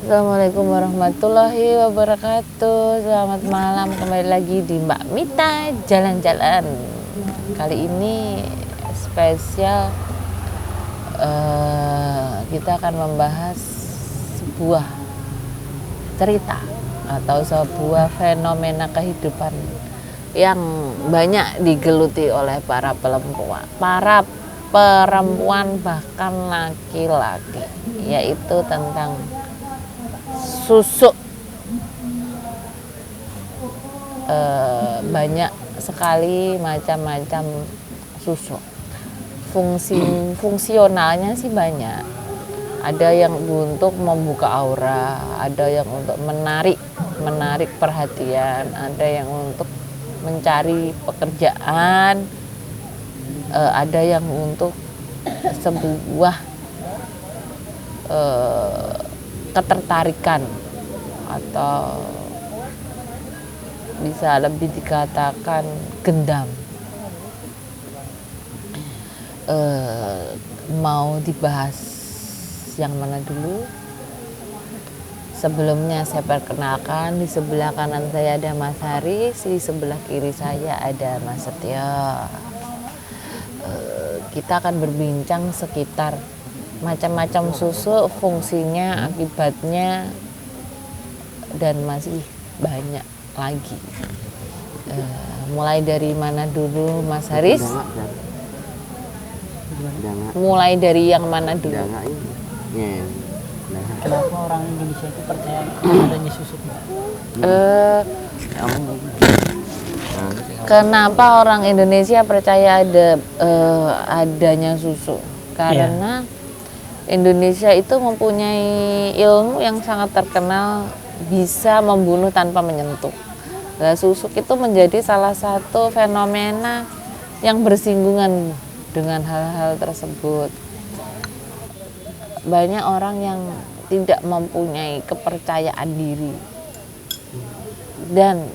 Assalamualaikum warahmatullahi wabarakatuh. Selamat malam, kembali lagi di Mbak Mita Jalan-Jalan. Kali ini spesial, kita akan membahas sebuah cerita atau sebuah fenomena kehidupan yang banyak digeluti oleh para perempuan bahkan laki-laki, yaitu tentang susuk. Banyak sekali macam-macam susuk. Fungsionalnya sih banyak. Ada yang untuk membuka aura, ada yang untuk menarik perhatian, ada yang untuk mencari pekerjaan, ada yang untuk sebuah ketertarikan, atau bisa lebih dikatakan gendam. Mau dibahas yang mana dulu? Sebelumnya saya perkenalkan, di sebelah kanan saya ada Mas Haris, di sebelah kiri saya ada Mas Setio. Kita akan berbincang sekitar macam-macam susuk, fungsinya, akibatnya, dan masih banyak lagi. Mulai dari mana dulu, Mas Haris? Mulai dari yang mana dulu? Kenapa orang Indonesia itu percaya adanya susuk? Kenapa orang Indonesia percaya adanya susuk? Karena Indonesia itu mempunyai ilmu yang sangat terkenal, bisa membunuh tanpa menyentuh. Nah, susuk itu menjadi salah satu fenomena yang bersinggungan dengan hal-hal tersebut. Banyak orang yang tidak mempunyai kepercayaan diri, dan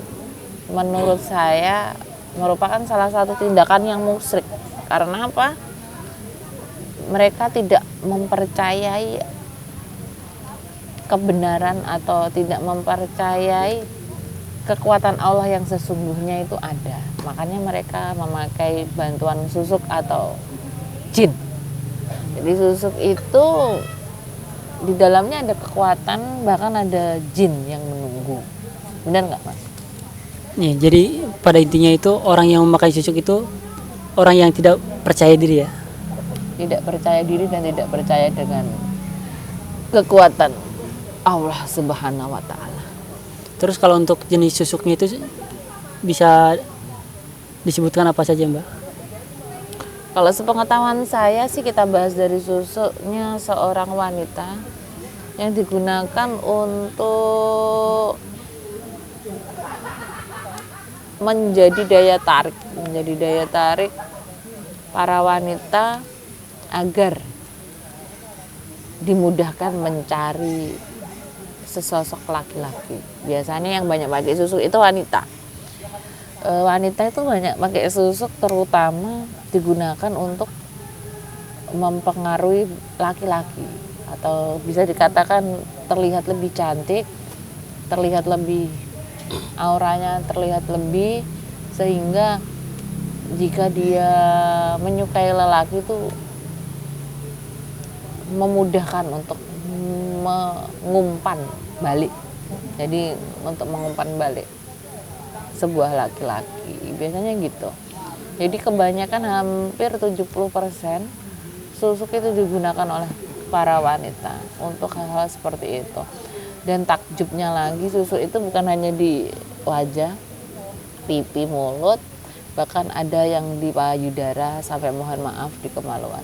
menurut saya merupakan salah satu tindakan yang musyrik. Karena apa? Mereka tidak mempercayai kebenaran atau tidak mempercayai kekuatan Allah yang sesungguhnya itu ada. Makanya mereka memakai bantuan susuk atau jin. Jadi susuk itu di dalamnya ada kekuatan, bahkan ada jin yang menunggu. Benar nggak, Mas? Ya, jadi pada intinya itu orang yang memakai susuk itu orang yang tidak percaya diri ya. Tidak percaya diri dan tidak percaya dengan kekuatan Allah Subhanahu wa Ta'ala. Terus kalau untuk jenis susuknya itu bisa disebutkan apa saja, Mbak? Kalau sepengetahuan saya sih, kita bahas dari susuknya seorang wanita yang digunakan untuk menjadi daya tarik para wanita agar dimudahkan mencari sesosok laki-laki. Biasanya yang banyak pakai susuk itu wanita. Wanita itu banyak pakai susuk, terutama digunakan untuk mempengaruhi laki-laki, atau bisa dikatakan terlihat lebih cantik, terlihat lebih, auranya terlihat lebih, sehingga jika dia menyukai lelaki itu memudahkan untuk mengumpan balik. Jadi untuk mengumpan balik sebuah laki-laki, biasanya gitu. Jadi kebanyakan, hampir 70% susuk itu digunakan oleh para wanita untuk hal-hal seperti itu. Dan takjubnya lagi, susuk itu bukan hanya di wajah, pipi, mulut, bahkan ada yang di payudara, sampai mohon maaf di kemaluan.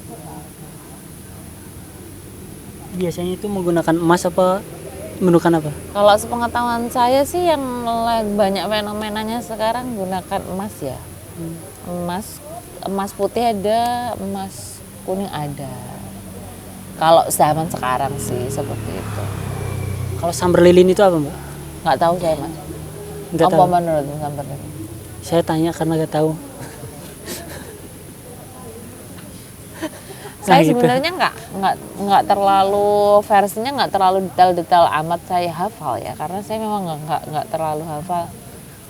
Biasanya itu menggunakan emas apa menggunakan apa? Kalau sepengetahuan saya sih, yang banyak fenomenanya sekarang gunakan emas ya. Emas putih ada, emas kuning ada. Kalau zaman sekarang sih seperti itu. Kalau sambar lilin itu apa, Mbak? Nggak tahu saya, Mas. Nggak Apa tahu. menurutmu sambar lilin? Saya tanya karena nggak tahu. Saya gitu. sebenarnya nggak terlalu versinya nggak terlalu detail-detail amat saya hafal ya, karena saya memang nggak terlalu hafal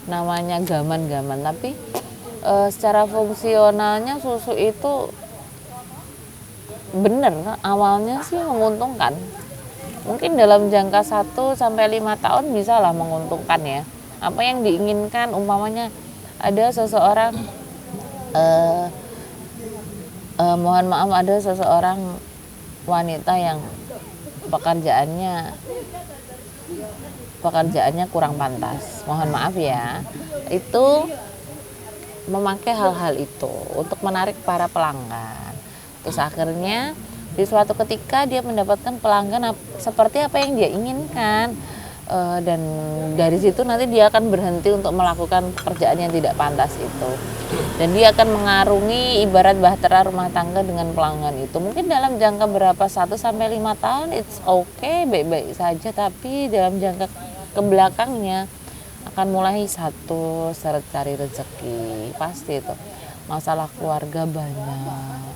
namanya gaman-gaman. Tapi secara fungsionalnya susu itu bener awalnya sih menguntungkan. Mungkin dalam jangka 1 sampai 5 tahun bisa lah menguntungkan ya. Apa yang diinginkan, umpamanya ada seseorang mohon maaf, ada seseorang wanita yang pekerjaannya kurang pantas, mohon maaf ya, itu memakai hal-hal itu untuk menarik para pelanggan. Terus akhirnya di suatu ketika dia mendapatkan pelanggan seperti apa yang dia inginkan, dan dari situ nanti dia akan berhenti untuk melakukan pekerjaan yang tidak pantas itu, dan dia akan mengarungi ibarat bahtera rumah tangga dengan pelanggan itu. Mungkin dalam jangka berapa 1 sampai 5 tahun it's okay, baik-baik saja, tapi dalam jangka kebelakangnya akan mulai satu seret cari rezeki, pasti itu masalah keluarga banyak,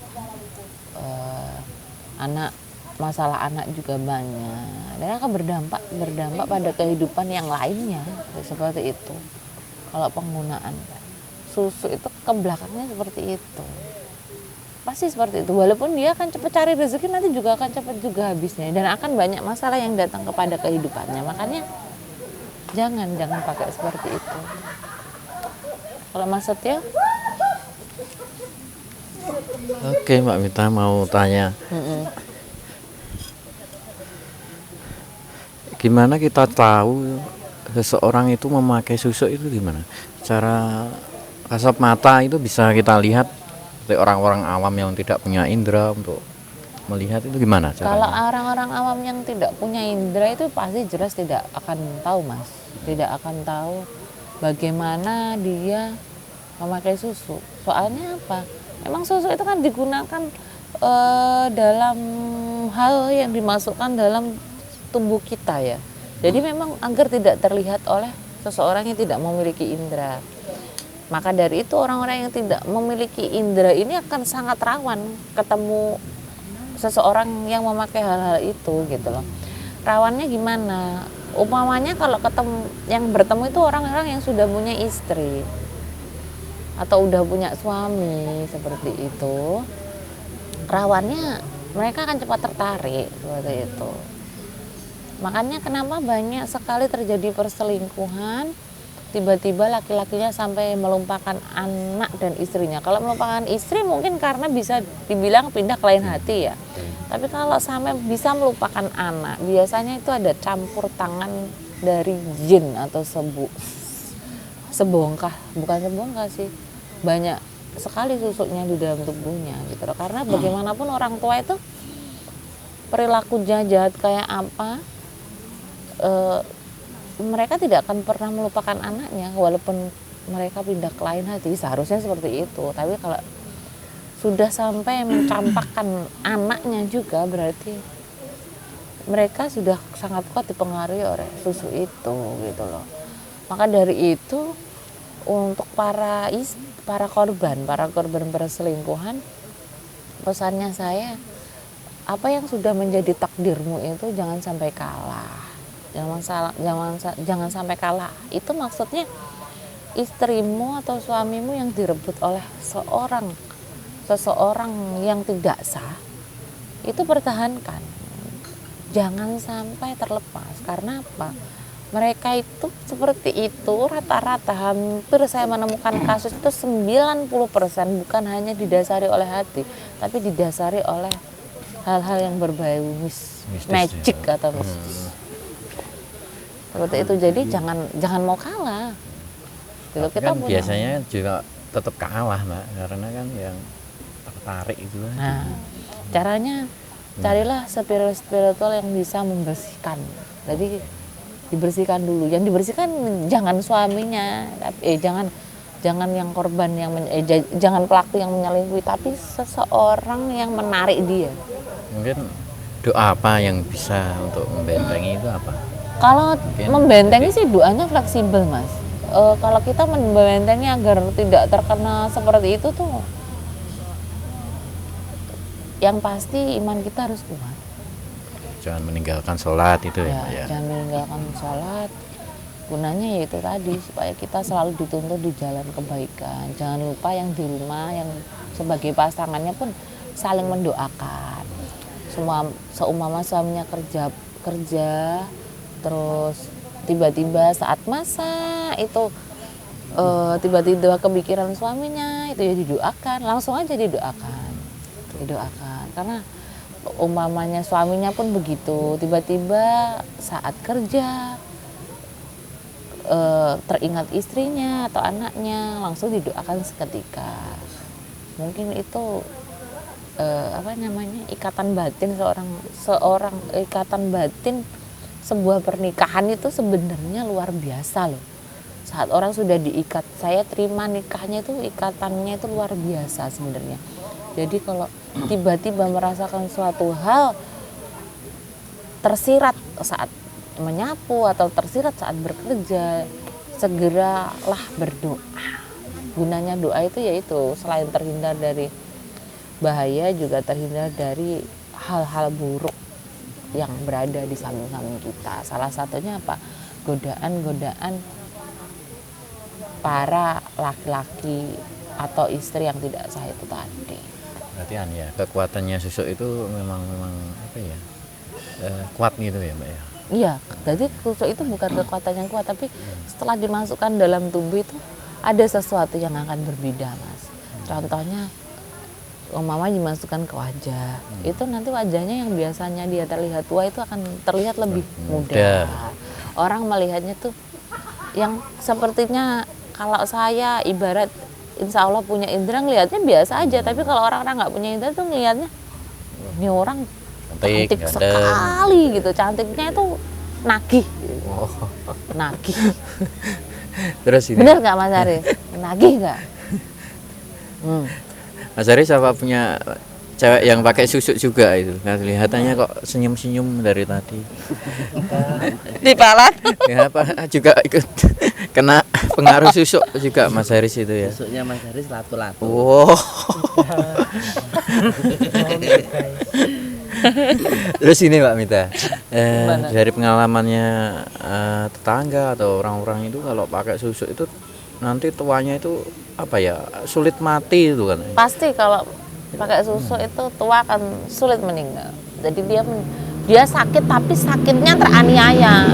masalah anak juga banyak, dan akan berdampak pada kehidupan yang lainnya seperti itu. Kalau penggunaan susu itu ke belakangnya seperti itu, pasti seperti itu. Walaupun dia akan cepat cari rezeki, nanti juga akan cepat juga habisnya, dan akan banyak masalah yang datang kepada kehidupannya. Makanya jangan pakai seperti itu. Kalau Mas Setio? Oke, Mbak Mita mau tanya. Gimana kita tahu seseorang itu memakai susu itu gimana? Secara kasat mata itu bisa kita lihat, seperti orang-orang awam yang tidak punya indera untuk melihat itu gimana caranya? Kalau orang-orang awam yang tidak punya indera itu pasti jelas tidak akan tahu, Mas. Tidak akan tahu bagaimana dia memakai susu. Soalnya apa? Memang susu itu kan digunakan dalam hal yang dimasukkan dalam tubuh kita ya. Jadi memang agar tidak terlihat oleh seseorang yang tidak memiliki indera. Maka dari itu orang-orang yang tidak memiliki indera ini akan sangat rawan ketemu seseorang yang memakai hal-hal itu gitu loh. Rawannya gimana? Umpamanya kalau yang bertemu itu orang-orang yang sudah punya istri atau udah punya suami seperti itu, rawannya mereka akan cepat tertarik seperti itu. Makanya kenapa banyak sekali terjadi perselingkuhan, tiba-tiba laki-lakinya sampai melupakan anak dan istrinya. Kalau melupakan istri mungkin karena bisa dibilang pindah ke lain hati ya. Tapi kalau sampai bisa melupakan anak, biasanya itu ada campur tangan dari jin atau sebongkah, bukan sebongkah sih, banyak sekali susuknya di dalam tubuhnya gitu loh. Karena bagaimanapun orang tua itu perilakunya jahat kayak apa, mereka tidak akan pernah melupakan anaknya walaupun mereka pindah ke lain hati, seharusnya seperti itu. Tapi kalau sudah sampai mencampakkan anaknya juga, berarti mereka sudah sangat kuat dipengaruhi oleh susu itu gitu loh. Maka dari itu untuk para korban perselingkuhan, pesannya saya, apa yang sudah menjadi takdirmu itu jangan sampai kalah. Jangan sampai kalah. Itu maksudnya istrimu atau suamimu yang direbut oleh seseorang yang tidak sah, itu pertahankan. Jangan sampai terlepas. Karena apa? Mereka itu seperti itu rata-rata, hampir saya menemukan kasus itu 90% bukan hanya didasari oleh hati, tapi didasari oleh hal-hal yang berbau magic atau mistis. Seperti itu. Jadi jangan mau kalah. Gitu, kita kan biasanya juga tetap kalah, Mbak, karena kan yang tertarik itu. Nah, caranya carilah spiritual yang bisa membersihkan. Jadi dibersihkan dulu. Yang dibersihkan jangan suaminya, tapi jangan yang korban jangan pelaku yang menyelingkuhi, tapi seseorang yang menarik dia. Mungkin doa apa yang bisa untuk membentengi itu apa? Kalau membentengi sih doanya fleksibel, Mas. Kalau kita membentengi agar tidak terkena seperti itu tuh yang pasti iman kita harus kuat. Jangan meninggalkan sholat itu ya, Ya, Mbak, ya. jangan meninggalkan sholat. Gunanya yaitu tadi supaya kita selalu dituntun di jalan kebaikan. Jangan lupa yang di rumah, yang sebagai pasangannya pun saling mendoakan. Seumpama suaminya kerja, terus tiba-tiba saat masak itu tiba-tiba kepikiran suaminya, itu ya didoakan, langsung aja didoakan, karena umpamanya suaminya pun begitu, tiba-tiba saat kerja teringat istrinya atau anaknya, langsung didoakan seketika. Mungkin itu ikatan batin seorang ikatan batin sebuah pernikahan itu sebenarnya luar biasa loh. Saat orang sudah diikat, saya terima nikahnya itu, ikatannya itu luar biasa sebenarnya. Jadi kalau tiba-tiba merasakan suatu hal tersirat saat menyapu atau tersirat saat bekerja, segeralah berdoa. Gunanya doa itu yaitu selain terhindar dari bahaya, juga terhindar dari hal-hal buruk yang berada di samping-samping kita. Salah satunya apa? Godaan-godaan para laki-laki atau istri yang tidak sah itu tadi. Berarti ya kekuatannya susuk itu memang apa ya, kuat gitu ya, Mbak ya. Iya, jadi susuk itu bukan kekuatan yang kuat, tapi setelah dimasukkan dalam tubuh itu ada sesuatu yang akan berbeda, Mas. Contohnya umpama dimasukkan ke wajah, itu nanti wajahnya yang biasanya dia terlihat tua itu akan terlihat lebih muda. Orang melihatnya tuh yang sepertinya, kalau saya ibarat insya Allah punya indera, ngelihatnya biasa aja, tapi kalau orang-orang nggak punya indera tuh ngelihatnya ini orang cantik sekali gitu, cantiknya itu nagih. Nagih. Terus ini Bener nggak Mas Aris? Nagih nggak? Mas Aris apa punya cewek yang pakai susuk juga itu? Nah, kelihatannya kok senyum-senyum dari tadi. Dipalat. Ya, apa juga ikut kena pengaruh susuk juga Mas Aris itu ya. Susuknya Mas Haris lato-lato. Wow. Terus ini Mbak Mita, dari pengalamannya tetangga atau orang-orang itu kalau pakai susuk itu nanti tuanya itu apa ya, sulit mati itu kan? Pasti kalau pakai susu itu tua akan sulit meninggal. Jadi dia sakit, tapi sakitnya teraniaya.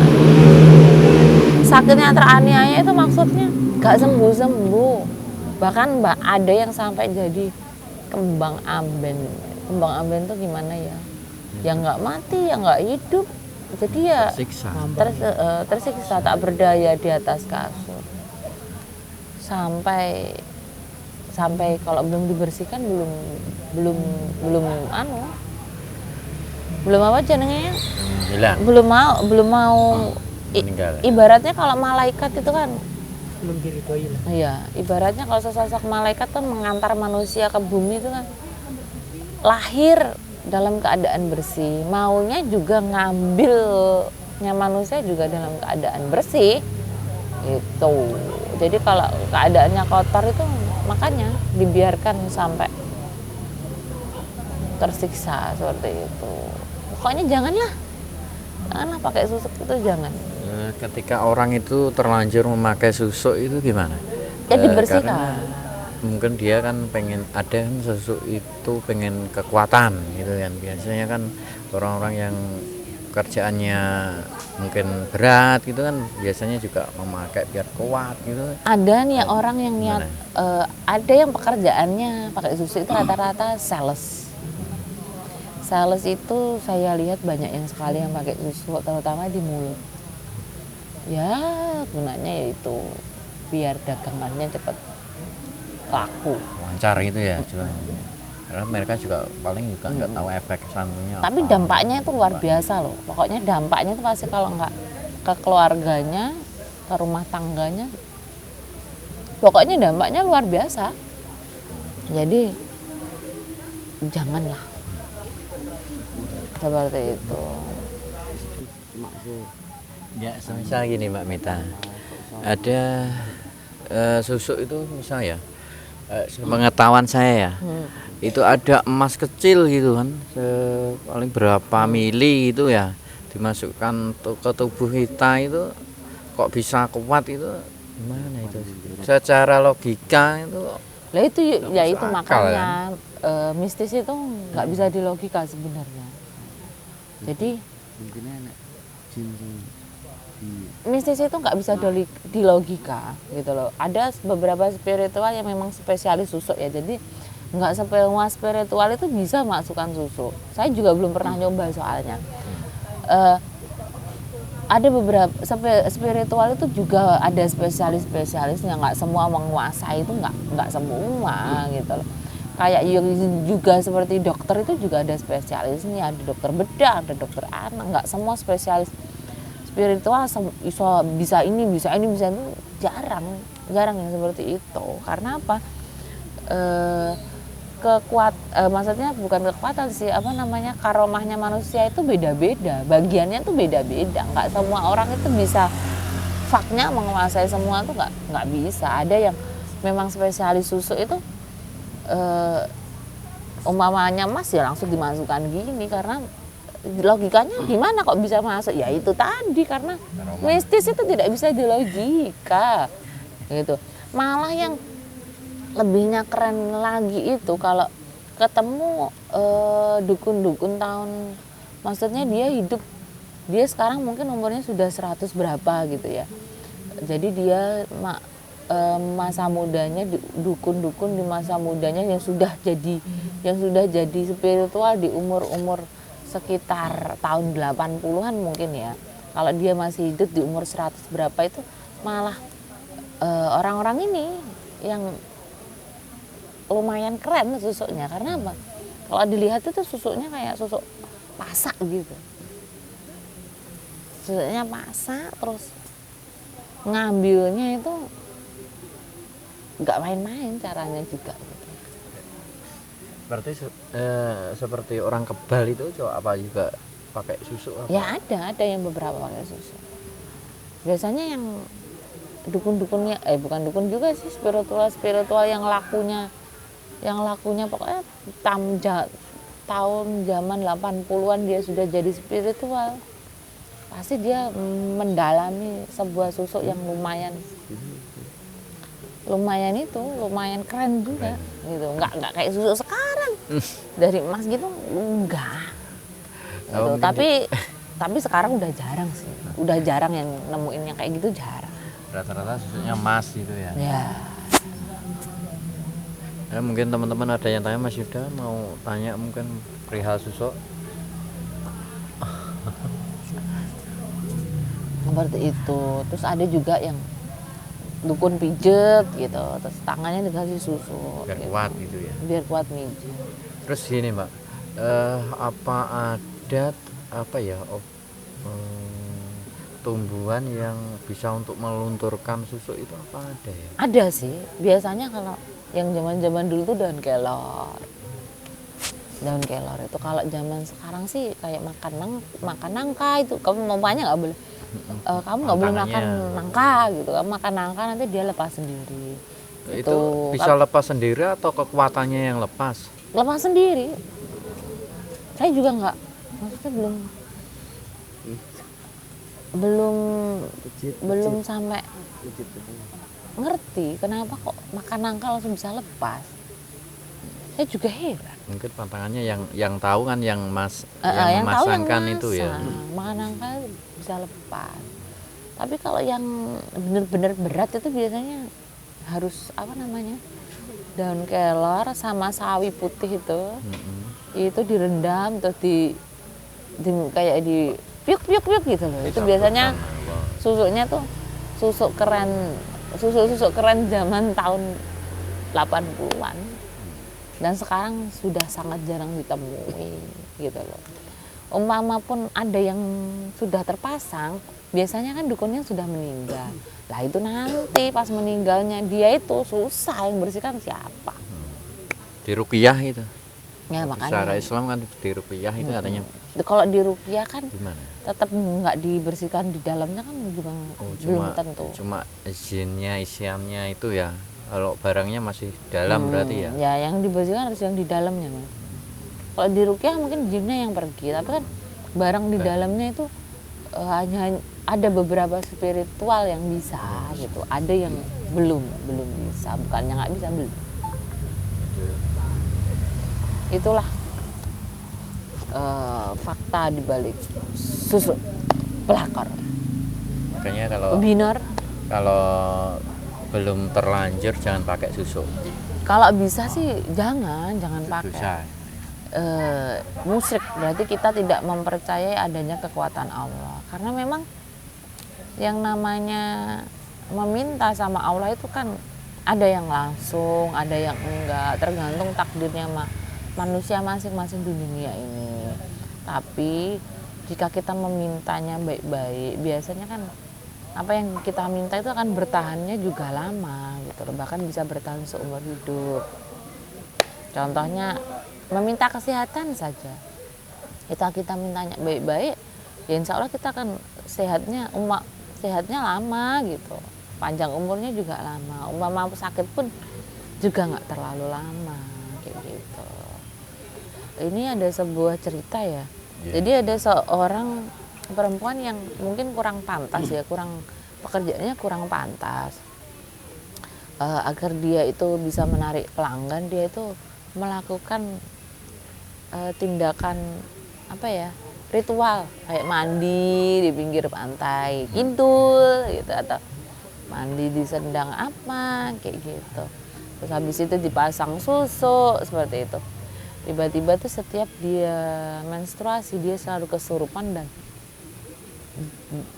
Sakitnya teraniaya itu maksudnya gak sembuh-sembuh. Bahkan ada yang sampai jadi kembang amben. Kembang amben itu gimana ya? Yang nggak mati, yang nggak hidup. Jadi ya tersiksa, tak berdaya di atas kasur. Sampai kalau belum dibersihkan belum apa jenengnya, Hilang. belum mau Meninggal. Ibaratnya kalau malaikat itu kan Belum diridhoi lah. iya, ibaratnya kalau sesosok malaikat kan mengantar manusia ke bumi itu kan lahir dalam keadaan bersih, maunya juga ngambilnya manusia juga dalam keadaan bersih itu. Jadi kalau keadaannya kotor itu makanya dibiarkan sampai tersiksa seperti itu. Pokoknya janganlah pakai susuk itu, jangan. Ketika orang itu terlanjur memakai susuk itu gimana? Ya dibersihkan. Karena mungkin dia kan pengen, ada kan susuk itu pengen kekuatan gitu kan. Biasanya kan orang-orang yang kerjaannya mungkin berat gitu kan biasanya juga memakai biar kuat gitu. Ada nih orang yang niat, ada yang pekerjaannya pakai susu itu rata-rata sales. Sales itu saya lihat banyak yang sekali yang pakai susu, terutama di mulut. Ya gunanya yaitu biar dagangannya cepat laku. Lancar gitu ya jualan. Karena mereka juga paling juga nggak tahu efek sampingnya. Tapi dampaknya itu luar biasa loh. Pokoknya dampaknya itu pasti kalau nggak ke keluarganya, ke rumah tangganya, pokoknya dampaknya luar biasa. Jadi janganlah seperti itu. Ya, misal gini Mbak Mita, ada susuk itu misalnya Pengetahuan saya ya, itu ada emas kecil gitu kan, paling berapa mili itu ya, dimasukkan ke tubuh kita itu kok bisa kuat itu gimana itu? Secara logika itu Lah itu ya masuk itu akal, makanya mistis itu nggak bisa dilogika sebenarnya. Jadi mistis itu nggak bisa dilogika gitu loh. Ada beberapa spiritual yang memang spesialis susuk ya. Jadi nggak semua spiritual itu bisa masukkan susuk. Saya juga belum pernah nyoba soalnya. Ada beberapa spiritual itu juga ada spesialisnya, nggak semua menguasai itu, nggak semua gitu loh. Kayak juga seperti dokter itu juga ada spesialisnya, ada dokter bedah, ada dokter anak, nggak semua spesialis spiritual bisa ini bisa itu, jarang yang seperti itu. Karena apa? Maksudnya bukan kekuatan sih, karomahnya manusia itu beda-beda, bagiannya tuh beda-beda, nggak semua orang itu bisa faknya menguasai semua tuh, nggak bisa. Ada yang memang spesialis susuk itu umpamanya emas ya langsung dimasukkan gini, karena logikanya gimana kok bisa masuk, ya itu tadi karena mistis itu tidak bisa dilogika gitu. Malah yang lebihnya keren lagi itu kalau ketemu dukun-dukun tahun, maksudnya dia sekarang mungkin umurnya sudah 100 berapa gitu ya. Jadi dia masa mudanya, dukun-dukun di masa mudanya yang sudah jadi spiritual di umur sekitar tahun 80-an mungkin ya. Kalau dia masih hidup di umur 100 berapa itu malah orang-orang ini yang lumayan keren susuknya. Karena apa? Kalau dilihat itu susuknya kayak susuk pasak gitu. Susuknya pasak, terus ngambilnya itu nggak main-main caranya juga. berarti seperti orang kebal itu apa juga pakai susuk apa? Ya ada yang beberapa pakai susuk. Biasanya yang dukun-dukunnya, bukan dukun juga sih, spiritual yang lakunya pokoknya tahun zaman 80-an dia sudah jadi spiritual. Pasti dia mendalami sebuah susuk yang lumayan keren juga gitu. Nggak kayak susuk sekarang dari emas gitu, enggak gitu. Tapi sekarang udah jarang yang nemuin yang kayak gitu, jarang. Rata-rata susuknya emas gitu ya. Ya mungkin teman-teman ada yang tanya, Mas Yuda mau tanya mungkin perihal susuk. Seperti itu. Terus ada juga yang dukun pijet gitu, terus tangannya dikasih susu Biar gitu. kuat gitu ya. Biar kuat mijet. Terus gini Mbak, apa ada tumbuhan yang bisa untuk melunturkan susuk itu, apa ada ya? Ada sih, biasanya kalau yang zaman dulu tuh daun kelor itu. Kalau zaman sekarang sih kayak makan nangka itu, kamu mamanya nggak boleh, kamu nggak boleh makan nangka gitu. Kamu makan nangka nanti dia lepas sendiri. Itu bisa lepas sendiri atau kekuatannya yang lepas? Lepas sendiri. Saya juga nggak, maksudnya belum sampai ngerti kenapa kok makan nangka langsung bisa lepas. Saya juga heran. Mungkin pantangannya yang tahu kan yang yang memasangkan tahu yang itu ya. Makan nangka bisa lepas. Tapi kalau yang benar-benar berat itu biasanya harus daun kelor sama sawi putih itu. Itu direndam terus kayak di piuk gitu loh. Itu biasanya susuknya tuh susuk keren zaman tahun 80-an. Dan sekarang sudah sangat jarang ditemui gitu loh. Umpama pun ada yang sudah terpasang, biasanya kan dukunnya sudah meninggal. Lah itu nanti pas meninggalnya dia itu susah yang bersihkan siapa? Diruqyah itu. Ya makanya. Secara Islam kan diruqyah itu katanya. Kalau diruqyah kan Gimana? tetap nggak dibersihkan di dalamnya kan juga belum tentu. Cuma izinnya isiannya itu ya Kalau barangnya masih dalam berarti ya. Ya yang dibersihkan harus yang di dalamnya, Mas. Kalau di rukyah mungkin jinnya yang pergi, tapi kan barang di dalamnya itu hanya ada beberapa spiritual yang bisa gitu, ada yang belum bisa, bukannya nggak bisa, belum. Itulah fakta dibalik susuk pelakor. Makanya kalau Binor, belum terlanjur jangan pakai susuk. kalau bisa sih jangan pakai. Dosa. Musyrik berarti kita tidak mempercayai adanya kekuatan Allah, karena memang yang namanya meminta sama Allah itu kan ada yang langsung, ada yang enggak, tergantung takdirnya manusia masing-masing di dunia ini. Tapi jika kita memintanya baik-baik, biasanya kan apa yang kita minta itu akan bertahannya juga lama gitu loh, bahkan bisa bertahan seumur hidup. Contohnya meminta kesehatan saja, kita mintanya baik-baik, ya insya Allah kita akan sehatnya lama gitu, panjang umurnya juga lama. Umpama sakit pun juga nggak terlalu lama kayak gitu. Ini ada sebuah cerita ya. Jadi ada seorang perempuan yang mungkin kurang pantas ya, pekerjaannya kurang pantas. Agar dia itu bisa menarik pelanggan, dia itu melakukan tindakan ritual kayak mandi di pinggir pantai, kintul gitu, atau mandi di sendang apa kayak gitu. Terus habis itu dipasang susu seperti itu. Tiba-tiba tuh setiap dia menstruasi dia selalu kesurupan dan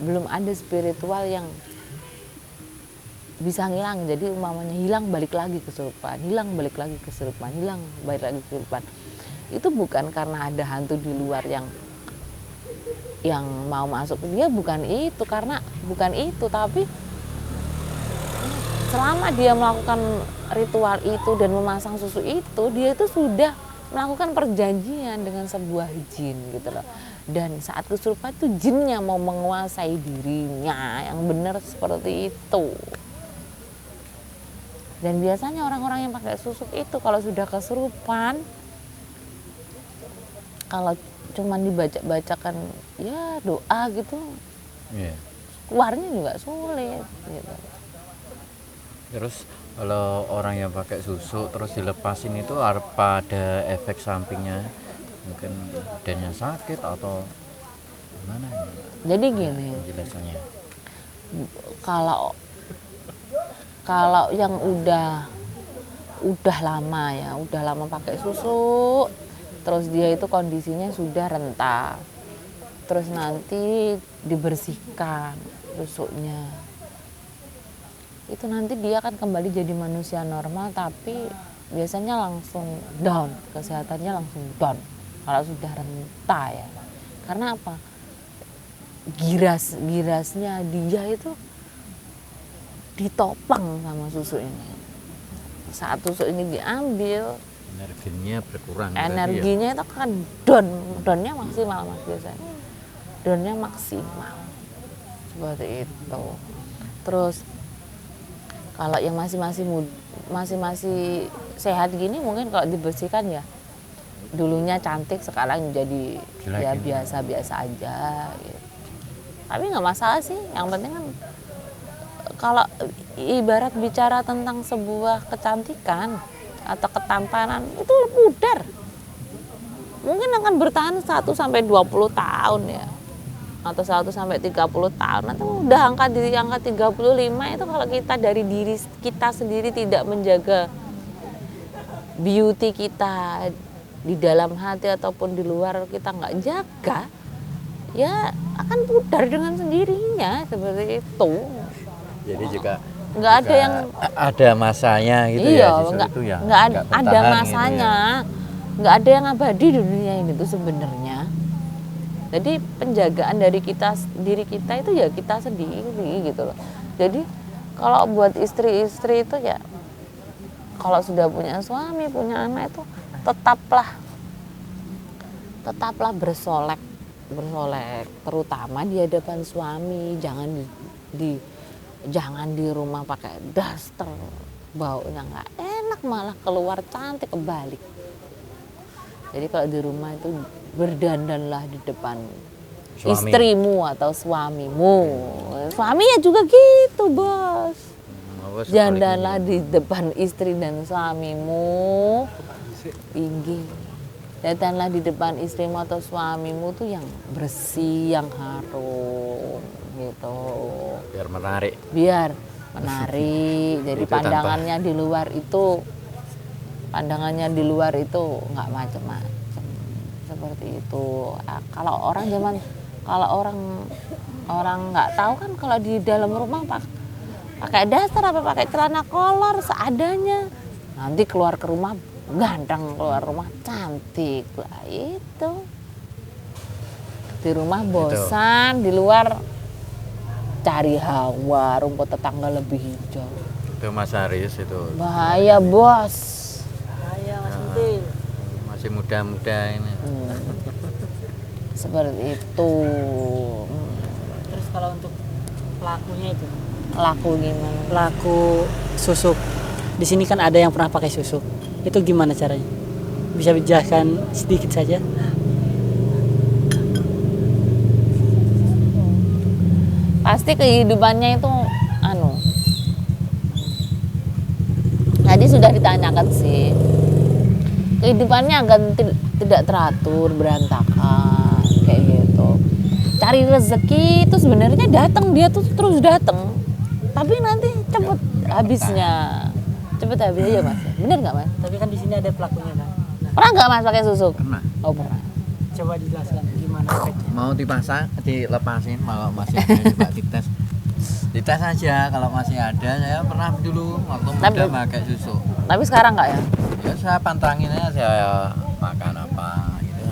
belum ada spiritual yang bisa ngilang. Jadi umpamanya hilang balik lagi kesurupan, hilang balik lagi kesurupan, hilang balik lagi kesurupan. Itu bukan karena ada hantu di luar yang mau masuk ke dia, bukan itu, tapi selama dia melakukan ritual itu dan memasang susu itu, dia itu sudah melakukan perjanjian dengan sebuah jin gitu loh. Dan saat kesurupan itu jinnya mau menguasai dirinya, yang benar seperti itu. Dan biasanya orang-orang yang pakai susuk itu kalau sudah kesurupan, kalau cuma dibaca-bacakan ya doa gitu, keluarnya juga sulit gitu. Terus kalau orang yang pakai susuk terus dilepasin itu apa ada efek sampingnya? Mungkin badannya sakit atau gimana? Jadi gini, Penjelasannya. Kalau yang udah lama pakai susu, terus dia itu kondisinya sudah renta, terus nanti dibersihkan susuknya, itu nanti dia akan kembali jadi manusia normal, tapi biasanya langsung down, kesehatannya langsung down kalau sudah renta ya. Karena apa? Girasnya dia itu ditopang sama susu ini. Saat susu ini diambil, Energinya berkurang. energinya itu kan downnya maksimal mas, biasanya downnya maksimal seperti itu. Terus kalau yang masih sehat gini, mungkin kalau dibersihkan ya dulunya cantik, sekarang jadi jelek ya gitu. biasa aja gitu. Tapi nggak masalah sih, yang penting kan kalau ibarat bicara tentang sebuah kecantikan atau ketampanan, itu pudar mungkin akan bertahan 1-20 tahun ya, atau 1-30 tahun. Nanti udah angka 35 itu kalau kita dari diri kita sendiri tidak menjaga beauty kita di dalam hati ataupun di luar, kita nggak jaga, ya akan pudar dengan sendirinya seperti itu. Jadi juga Nggak ada yang ada masanya gitu iya, ya, itu ya. nggak ada bertahan masanya, nggak ada yang abadi di dunia ini tuh sebenarnya. Jadi penjagaan dari diri kita itu ya kita sendiri gitu loh. Jadi kalau buat istri-istri itu ya, kalau sudah punya suami, punya anak itu tetaplah bersolek, terutama di hadapan suami. Jangan di rumah pakai daster, baunya nggak enak, malah keluar cantik kebalik. Jadi kalau di rumah itu berdandanlah di depan Suami. istrimu atau suamimu. Suaminya juga gitu, Bos. Dandanlah di depan istri dan suamimu. Tinggi. Dandanlah di depan istrimu atau suamimu tuh yang bersih, yang harum gitu. Biar menarik. Biar menarik. Jadi Itu tanpa- pandangannya di luar itu nggak macam-macam seperti itu. Kalau orang nggak tahu kan, kalau di dalam rumah pakai dasar apa pakai celana kolor seadanya, nanti keluar ke rumah ganteng, keluar rumah cantik lah itu. Di rumah bosan, di luar cari hawa, rumput tetangga lebih hijau. Itu Mas Haris itu Bahaya, Bos. Saya Mas Entin. masih muda-muda ini. Seperti itu. Terus kalau untuk pelakunya itu, Laku gimana? pelaku susuk. Di sini kan ada yang pernah pakai susuk. Itu gimana caranya? Bisa dijelaskan sedikit saja? Pasti kehidupannya itu tadi sudah ditanyakan sih, kehidupannya agak tidak teratur, berantakan kayak gitu. Cari rezeki itu sebenarnya datang, dia tuh terus datang, tapi nanti cepet habisnya, cepet habis aja Mas. Bener nggak Mas? Tapi kan di sini ada pelakunya kan. Pernah nggak Mas pakai susuk? Pernah. Oh pernah. Coba dijelaskan gimana efeknya. Mau dipasang, dilepasin kalau masih ada coba dites aja kalau masih ada. Saya pernah dulu waktu muda pakai susu. Tapi sekarang nggak ya? Ya saya pantangin aja, saya makan apa gitu.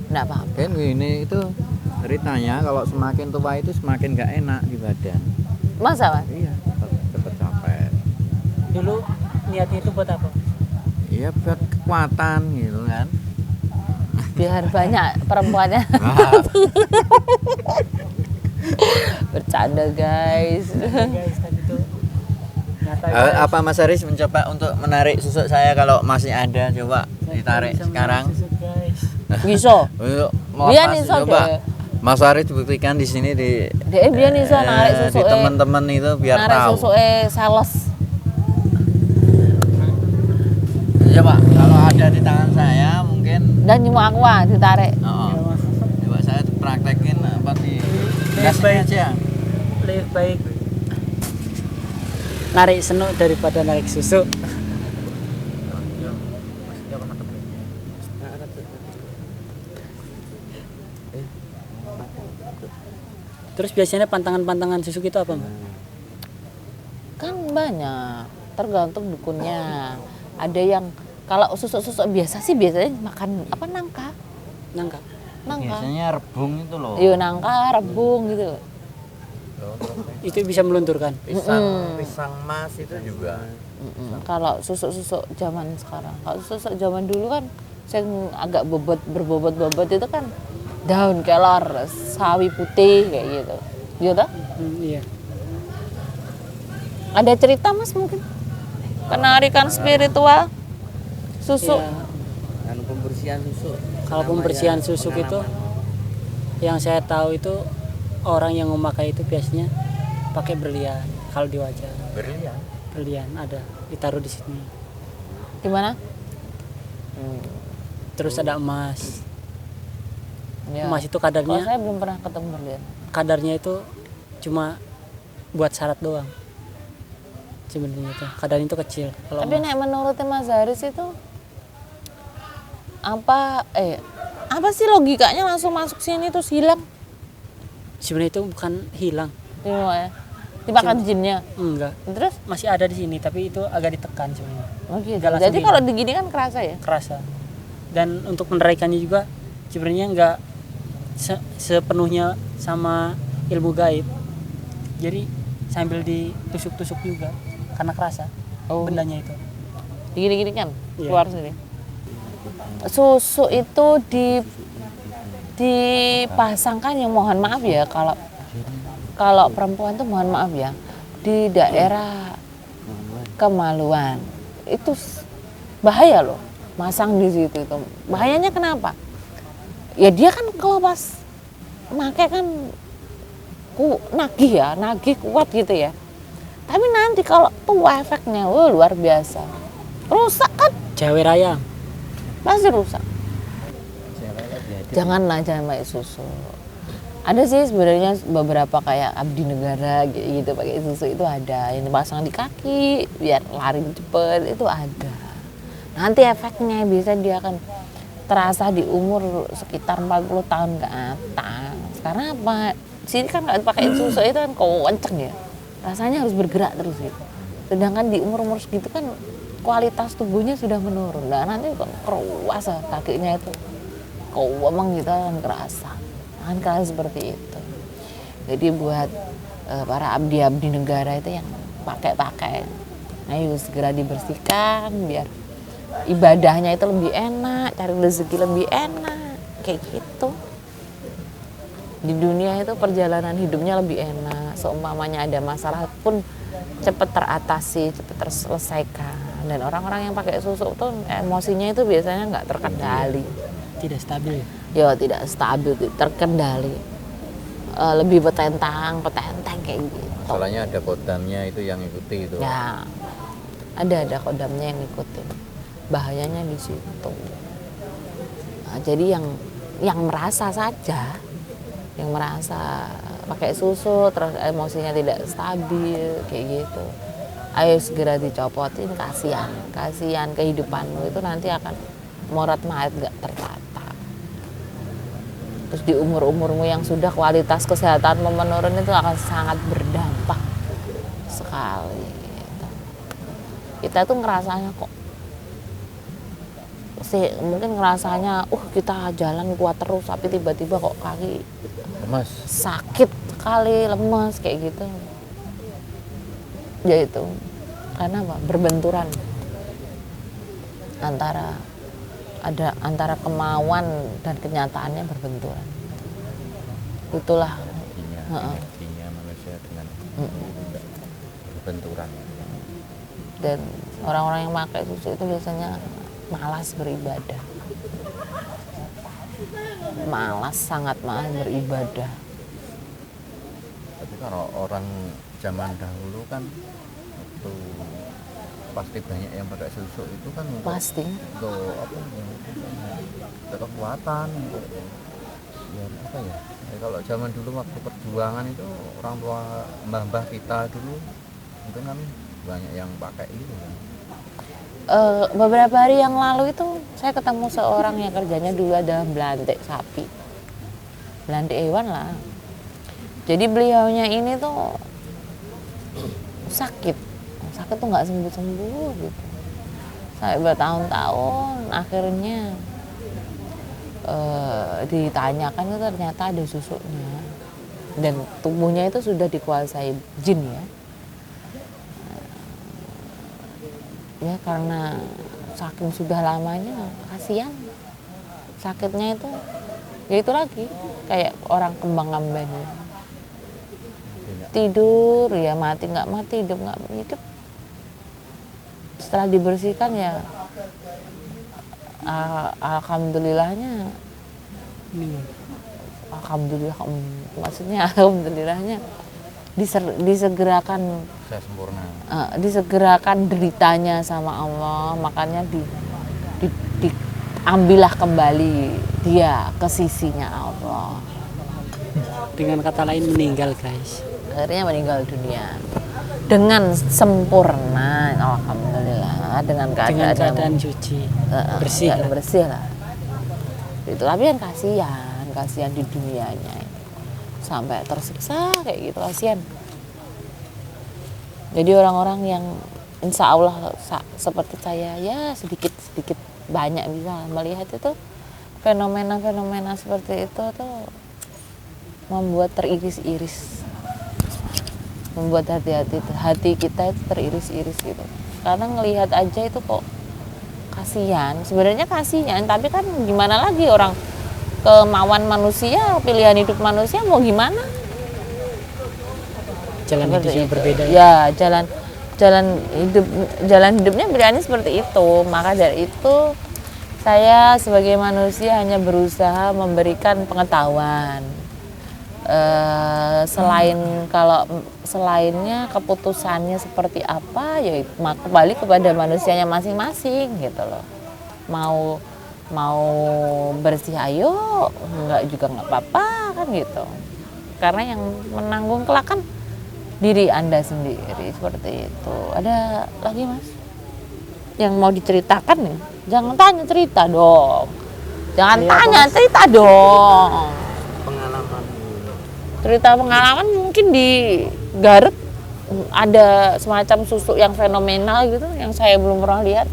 Nggak apa-apa. Kan ini itu ceritanya kalau semakin tua itu semakin nggak enak di badan. Masa Mas? Iya, cepet capek. Dulu niatnya itu buat apa? Iya, buat kekuatan gitu kan. Biar banyak perempuannya. Bercanda guys. Guys, tadi tuh nyata guys. Apa Mas Haris mencoba untuk menarik susuk saya kalau masih ada, coba ditarik Bisa sekarang. susuk, guys. Bisa. Mau Biar lepas, iso coba. deh. Mas Haris buktikan di sini di Dia biar iso narik di susuke. teman-teman itu biar Narik tahu. susuke sales. Coba kalau ada di tangan saya mungkin Dan nyemu aku ditarik. oh, Ya, Mas. coba saya praktekin apa di Lebih kasih baik aja. lebih baik narik senuk daripada narik susu. Terus biasanya pantangan-pantangan susuk itu apa, Mbak? Kan banyak, tergantung dukunnya. Ada yang kalau susuk-susuk biasa sih biasanya makan apa nangka. Nangka. Nangka. Biasanya rebung itu loh. Iya nangka, rebung gitu. Itu bisa melunturkan. Pisang mas itu juga. Kalau susuk-susuk zaman sekarang, kalau susuk zaman dulu kan yang agak berbobot itu kan daun kelor, sawi putih kayak gitu. Gitu. Iya. Ada cerita Mas mungkin? Penarikan spiritual susuk. Iya. Pembersihan susu. Kalau pembersihan susuk itu yang saya tahu itu orang yang memakai itu biasanya pakai berlian kalau di wajah. Berlian. Berlian ada ditaruh di sini. Gimana? Terus ada emas. Ya. Emas itu Kalau kadarnya saya belum pernah ketemu berlian. kadarnya itu cuma buat syarat doang. Sebenarnya itu kadarnya itu kecil. Kalau Tapi nek menurut Mas Haris itu apa sih logikanya langsung masuk sini terus hilang? sebenarnya itu bukan hilang, Ya. Dimakan jinnya. enggak. Terus Masih ada di sini tapi itu agak ditekan sebenarnya. oh gitu. Nggak langsung Jadi hilang. kalau digini kan kerasa ya? Kerasa. Dan untuk menerikannya juga sebenarnya enggak sepenuhnya sama ilmu gaib. Jadi sambil ditusuk-tusuk juga karena kerasa bendanya itu. Digini-gini kan Iya. keluar sendiri. Susu itu dipasangkan yang mohon maaf ya kalau perempuan tuh mohon maaf ya di daerah kemaluan. Itu bahaya loh, masang di situ itu. Bahayanya kenapa? Ya dia kan kalau pas pakai kan nagih kuat gitu ya. Tapi nanti kalau tua efeknya, luar biasa. Rusak kan? Cewek raya. Pasti rusak. Jangan pakai susu. Ada sih sebenarnya beberapa kayak abdi negara gitu pakai susu itu ada. Yang dipasang di kaki biar lari cepet itu ada. Nanti efeknya bisa dia akan terasa di umur sekitar 40 tahun ke atas. Karena apa? Sini kan nggak pakai susu itu kan kenceng ya. Rasanya harus bergerak terus gitu. Sedangkan di umur-umur segitu kan kualitas tubuhnya sudah menurun. Nah nanti kan keruas kakinya itu. Emang gitu kan kerasa seperti itu. Jadi buat para abdi-abdi negara itu yang pakai, ayo segera dibersihkan biar ibadahnya itu lebih enak, cari rezeki lebih enak, kayak gitu. Di dunia itu perjalanan hidupnya lebih enak. Seumpamanya ada masalah pun cepat teratasi, cepat terselesaikan. Dan orang-orang yang pakai susu tuh emosinya itu biasanya nggak terkendali. Tidak stabil. Ya tidak stabil, terkendali. Lebih petentang kayak gitu. Soalnya ada kodamnya itu yang ikuti itu. Ya, ada kodamnya yang ngikutin. Bahayanya di situ. Nah, jadi yang merasa saja, yang merasa pakai susu terus emosinya tidak stabil kayak gitu, ayo segera dicopotin. Kasihan kehidupanmu itu nanti akan morat marit gak tertata. Terus di umurmu yang sudah kualitas kesehatanmu menurun itu akan sangat berdampak sekali gitu. Kita tuh ngerasanya kok sih mungkin ngerasanya kita jalan kuat terus tapi tiba-tiba kok kaki Lemas. sakit sekali, lemas kayak gitu. Ya itu karena apa? Berbenturan antara kemauan dan kenyataannya berbenturan. Itulah Energinya manusia dengan berbenturan. Dan orang-orang yang pakai susu itu biasanya malas beribadah. Sangat malas beribadah. Tapi kalau orang zaman dahulu kan itu pasti banyak yang pakai susu itu kan Pasti. untuk kekuatan, untuk apa ya? Kalau zaman dulu waktu perjuangan itu orang tua mbah-mbah kita dulu itu kan banyak yang pakai itu kan. Beberapa hari yang lalu itu saya ketemu seorang yang kerjanya dulu ada belantik sapi, belantik hewan lah. Jadi beliaunya ini tuh sakit tuh nggak sembuh gitu sampai bertahun-tahun. Akhirnya ditanyakan itu ternyata ada susunya dan tubuhnya itu sudah dikuasai jin ya. Ya karena saking sudah lamanya kasihan sakitnya itu ya itu lagi kayak orang kembang ambon tidur ya mati nggak mati, hidup nggak hidup. Setelah dibersihkan ya alhamdulillahnya alhamdulillahnya disegerakan disegerakan deritanya sama Allah. Makanya diambillah kembali dia ke sisinya Allah. Dengan kata lain meninggal, guys. Akhirnya meninggal dunia dengan sempurna, alhamdulillah, dengan keadaan suci, bersih lah. Itu tapi kan kasihan di dunianya sampai tersiksa kayak gitu, kasihan. Jadi orang-orang yang insya Allah seperti saya ya sedikit banyak bisa melihat itu fenomena seperti itu tuh membuat teriris-iris, membuat hati kita itu teriris-iris gitu. Karena ngelihat aja itu kok kasihan, sebenarnya kasihan, tapi kan gimana lagi, orang kemauan manusia, pilihan hidup manusia mau gimana? Jalan hidupnya berbeda ya jalan jalan hidupnya Briani seperti itu. Maka dari itu saya sebagai manusia hanya berusaha memberikan pengetahuan. Selainnya keputusannya seperti apa ya kembali kepada manusianya masing-masing gitu loh. Mau bersih ayo, enggak juga nggak apa-apa kan gitu. Karena yang menanggung kelak kan diri Anda sendiri seperti itu. Ada lagi Mas yang mau diceritakan nih? Jangan tanya cerita dong. Jangan tanya cerita dong. Pengalaman. Cerita pengalaman mungkin di Garut ada semacam susuk yang fenomenal gitu yang saya belum pernah lihat.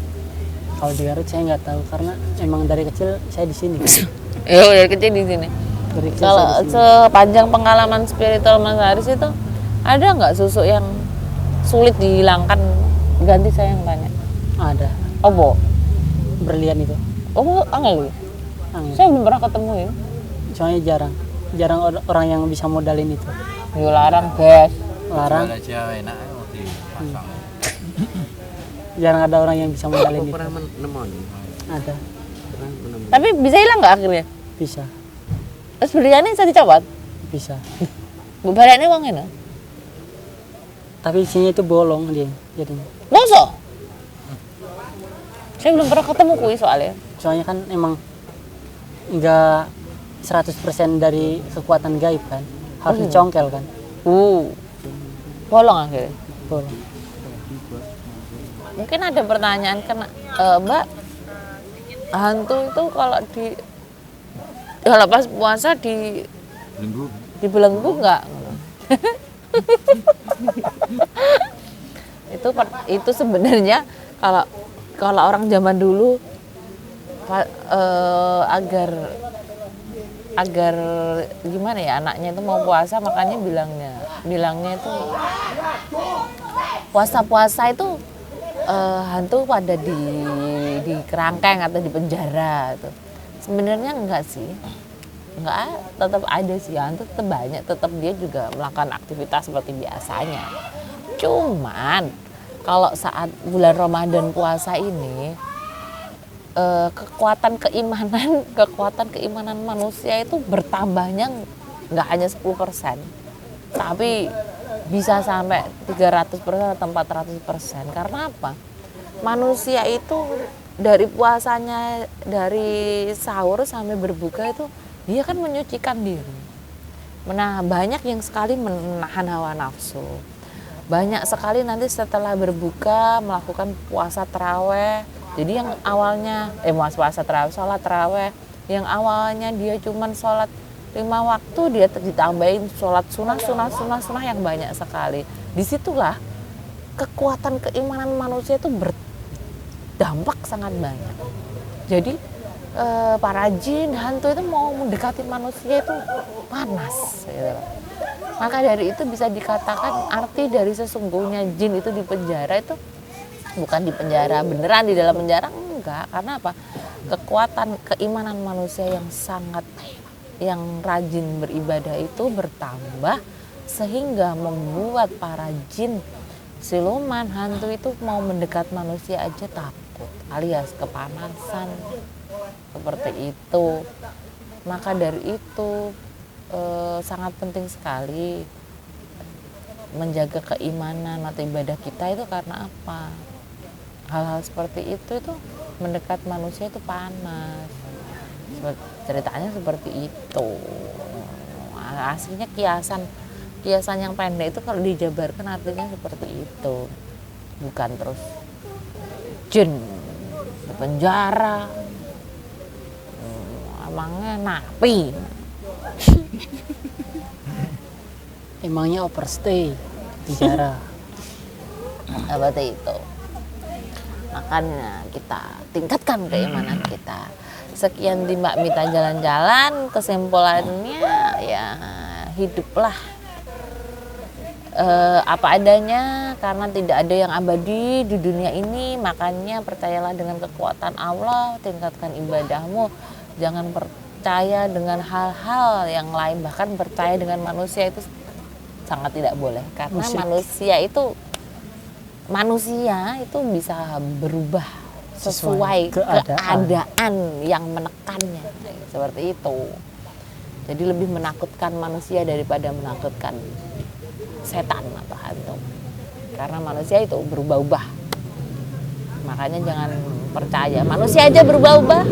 Kalau di Garut saya nggak tahu karena emang dari kecil saya di sini. Dari kecil di sini. Dari kecil Kalau saya di sini. sepanjang pengalaman spiritual Mas Haris itu ada nggak susuk yang sulit dihilangkan? Ganti saya yang tanya. Ada Opo? berlian itu. Opo angel? Angin. Saya belum pernah ketemu ya. Soalnya jarang orang yang bisa modalin itu. Yo larang, guys. Larang. aja enak dipasang. Jarang ada orang yang bisa modalin itu. Pernah menemani. Ada, Tapi bisa hilang nggak akhirnya? bisa, Terus berliannya bisa dicopot? bisa. Bebarannya uangnya? Tapi isinya itu bolong dia jadinya. Masa? Saya belum pernah ketemu kui soalnya. Soalnya kan emang nggak 100% dari kekuatan gaib kan. Harus dicongkel kan. Bolong akhirnya. Bolong. Mungkin ada pertanyaan kena Mbak, hantu itu kalau pas puasa dibelenggu nggak? itu sebenarnya kalau orang zaman dulu agar gimana ya, anaknya itu mau puasa makanya bilangnya itu puasa itu hantu pada di kerangkeng atau di penjara itu. Sebenarnya enggak sih, tetap ada sih hantu, tetap banyak, tetap dia juga melakukan aktivitas seperti biasanya. Cuman kalau saat bulan Ramadan puasa ini kekuatan keimanan manusia itu bertambahnya nggak hanya 10%, tapi bisa sampai 300% atau 400%. Karena apa? Manusia itu dari puasanya, dari sahur sampai berbuka itu dia kan menyucikan diri. Banyak yang sekali menahan hawa nafsu. Banyak sekali nanti setelah berbuka melakukan puasa taraweh. Jadi yang awalnya puasa taraweh, sholat taraweh, yang awalnya dia cuman sholat 5 waktu, dia ditambahin sholat sunnah yang banyak sekali. Disitulah kekuatan keimanan manusia itu berdampak sangat banyak. Jadi para jin, hantu itu mau mendekati manusia itu panas gitu. Maka dari itu bisa dikatakan arti dari sesungguhnya jin itu di penjara itu bukan di penjara beneran di dalam penjara, enggak. Karena apa? Kekuatan keimanan manusia yang rajin beribadah itu bertambah sehingga membuat para jin, siluman, hantu itu mau mendekat manusia aja takut alias kepanasan seperti itu. Maka dari itu sangat penting sekali menjaga keimanan atau ibadah kita itu. Karena apa? Hal-hal seperti itu mendekat manusia itu panas. Ceritanya seperti itu. Aslinya kiasan yang pendek itu kalau dijabarkan artinya seperti itu. Bukan terus jin di penjara, emangnya napi. Emangnya overstay penjara. Seperti itu. Makanya kita tingkatkan keimanan kita. Sekian di Mbak Mita jalan-jalan, kesimpulannya ya hiduplah apa adanya, karena tidak ada yang abadi di dunia ini. Makanya percayalah dengan kekuatan Allah, tingkatkan ibadahmu, jangan percaya dengan hal-hal yang lain. Bahkan percaya dengan manusia itu sangat tidak boleh, karena manusia itu manusia itu bisa berubah sesuai Sesuai keadaan yang menekannya, seperti itu. Jadi lebih menakutkan manusia daripada menakutkan setan atau hantu, karena manusia itu berubah-ubah. Makanya jangan percaya manusia aja berubah-ubah,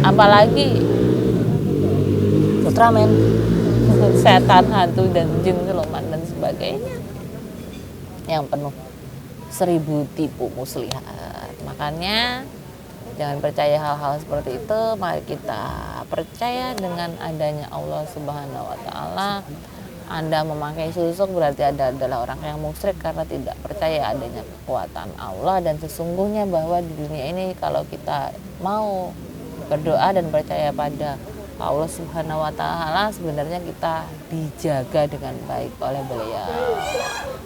apalagi Ultraman. setan, hantu, dan jin, siluman dan sebagainya yang penuh 1000 tipu muslihat. Makanya jangan percaya hal-hal seperti itu. Mari kita percaya dengan adanya Allah Subhanahu wa taala. Anda memakai susuk berarti Anda adalah orang yang musyrik karena tidak percaya adanya kekuatan Allah, dan sesungguhnya bahwa di dunia ini kalau kita mau berdoa dan percaya pada Allah Subhanahu wa taala, sebenarnya kita dijaga dengan baik oleh beliau.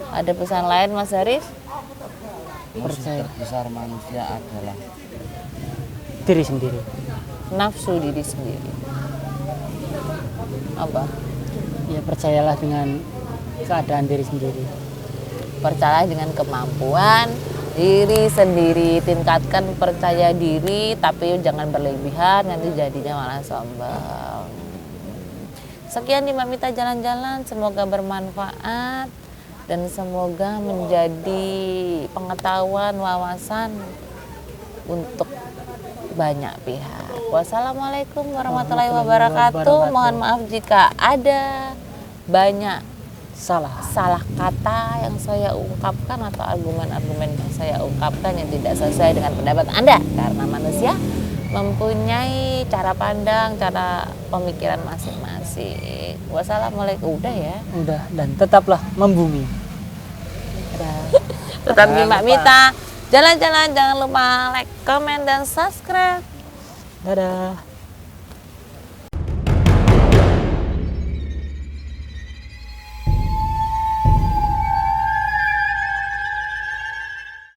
Ada pesan lain Mas Haris? Musuh terbesar manusia adalah Diri sendiri. Nafsu diri sendiri. Apa? Ya percayalah dengan keadaan diri sendiri. Percaya dengan kemampuan diri sendiri, tingkatkan percaya diri, tapi jangan berlebihan, nanti jadinya malah sombong. Sekian di Mamita Jalan-Jalan, semoga bermanfaat dan semoga menjadi pengetahuan, wawasan untuk banyak pihak. Wassalamualaikum warahmatullahi wabarakatuh. Mohon maaf jika ada banyak salah kata yang saya ungkapkan atau argumen-argumen yang saya ungkapkan yang tidak sesuai dengan pendapat Anda, karena manusia mempunyai cara pandang, cara pemikiran masing-masing. Wassalamualaikum. Udah ya. Udah, dan tetaplah membumi. Tetap di Mbak Mita Jalan-Jalan, jangan lupa like, comment, dan subscribe. Dadah.